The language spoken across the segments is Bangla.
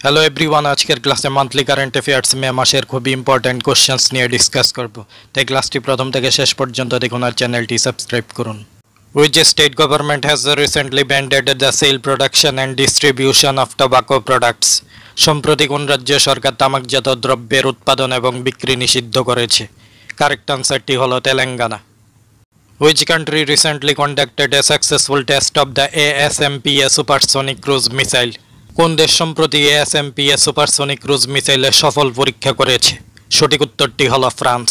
হ্যালো এভরিওয়ান, আজকের ক্লাসে মান্থলি কারেন্ট অ্যাফেয়ার্স মে মাসের খুবই ইম্পর্ট্যান্ট কোশ্চেন্স নিয়ে ডিসকাস করব। তাই ক্লাসটি প্রথম থেকে শেষ পর্যন্ত দেখুন আর চ্যানেলটি সাবস্ক্রাইব করুন। Which state government has recently banned the sale, production and distribution of tobacco products? সম্প্রতি কোন রাজ্য সরকার তামাকজাত দ্রব্যের উৎপাদন এবং বিক্রি নিষিদ্ধ করেছে? কারেক্ট আনসারটি হলো Telangana. Which country recently conducted a successful test of the ASMPA supersonic cruise missile? কোন দেশ সম্প্রতি ASMPA সুপারসনিক ক্রুজ মিসাইলের সফল পরীক্ষা করেছে? সঠিক উত্তরটি হলো France.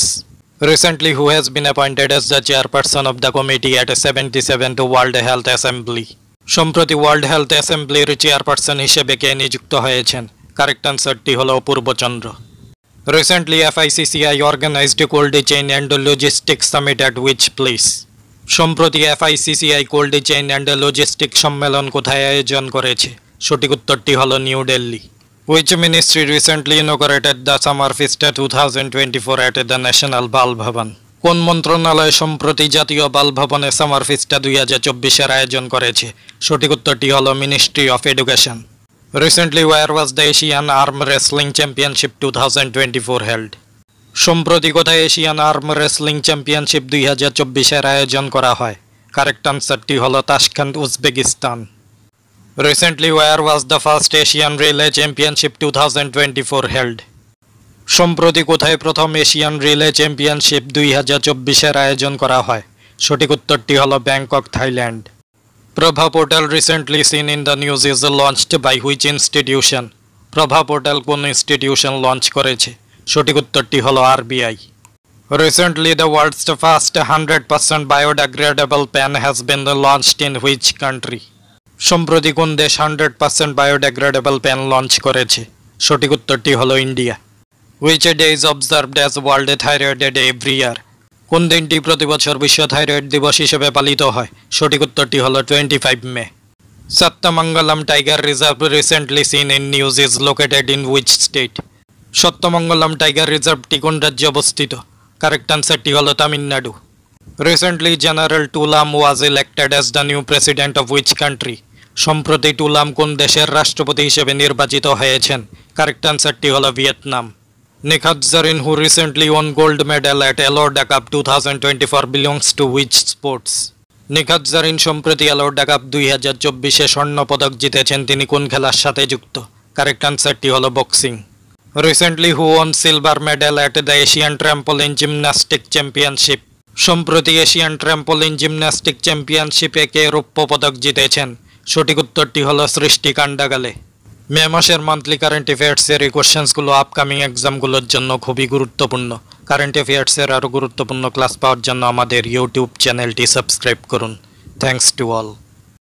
Recently, who has been appointed as the chairperson of the committee at 77th World Health Assembly? সম্প্রতি ওয়ার্ল্ড হেলথ অ্যাসেম্বলির চেয়ারপারসন হিসেবে কে নিযুক্ত হয়েছেন? কারেক্ট আনসারটি হলো অপূর্বচন্দ্র। Recently, FICCI organized a cold chain and logistics summit at which place? সম্প্রতি FICCI cold chain and logistic সম্মেলন কোথায় আয়োজন করেছে? সঠিক উত্তরটি হলো new Delhi. Which ministry recently inaugurated the Summer Vista 2024 at the National Bal Bhavan? কোন মন্ত্রণালয় সম্প্রতি জাতীয় বাল ভবনে সামার ফিস্টা 2024 আয়োজন করেছে? সঠিক উত্তরটি হলো ministry of education. Recently, where was the Asian Arm Wrestling Championship 2024 held? সম্প্রতি কোথায় এশিয়ান আর্ম রেসলিং চ্যাম্পিয়নশিপ 2024 আয়োজন করা হয়? কারেক্ট আনসারটি হলো Tashkent, Uzbekistan. Recently, where was the first Asian Relay Championship 2024 held? সম্প্রতি কোথায় প্রথম এশিয়ান রিলে চ্যাম্পিয়নশিপ 2024 আয়োজন করা হয়? সঠিক উত্তরটি হলো Bangkok, Thailand. Prabha portal recently seen in the news is launched by which institution? Prabha portal কোন ইনস্টিটিউশন লঞ্চ করেছে? সঠিক উত্তরটি হলো RBI। Recently, the world's first 100% biodegradable pen has been launched in which country? সম্প্রতি কোন দেশ 100% বায়োডিগ্রেডেবল পেন লঞ্চ করেছে? সঠিক উত্তরটি হলো India. Which day is observed as World Thyroid Day every year? কোন দিনটি প্রতি বছর বিশ্ব থাইরয়েড দিবস হিসেবে পালিত হয়? সঠিক উত্তরটি হলো 25 May. Sathyamangalam tiger reserve recently seen in news is located in which state? Sathyamangalam tiger রিজার্ভটি কোন রাজ্যে অবস্থিত? কারেক্ট আনসারটি হলো Tamil Nadu. Recently, General Tulam was elected as the new president of which country? সম্প্রতি টুলাম কোন দেশের রাষ্ট্রপতি হিসেবে নির্বাচিত হয়েছেন? কারেক্ট আনসারটি হলো Vietnam. Nikhat Zareen, who recently won gold medal at Alorda Cup 2024 belongs to which sports? Nikhat Zareen সম্প্রতি আলোরডা কাপ 2024 স্বর্ণ পদক জিতেছেন, তিনি কোন খেলার সাথে যুক্ত? কারেক্ট আনসারটি হলো boxing. Recently, who won silver medal at the Asian Trampoline Gymnastics Championship? সম্প্রতি এশিয়ান ট্র্যাম্পোলিন জিমন্যাস্টিক চ্যাম্পিয়নশিপে কে রৌপ্য পদক জিতেছেন? সঠিক উত্তরটি হলো সৃষ্টি কান্ডাগালে। মে মাসের মান্থলি কারেন্ট অ্যাফেয়ার্সের এই কোশ্চেন্সগুলো আপকামিং এক্সামগুলোর জন্য খুবই গুরুত্বপূর্ণ। কারেন্ট অ্যাফেয়ার্সের আরও গুরুত্বপূর্ণ ক্লাস পাওয়ার জন্য আমাদের ইউটিউব চ্যানেলটি সাবস্ক্রাইব করুন। Thanks to all.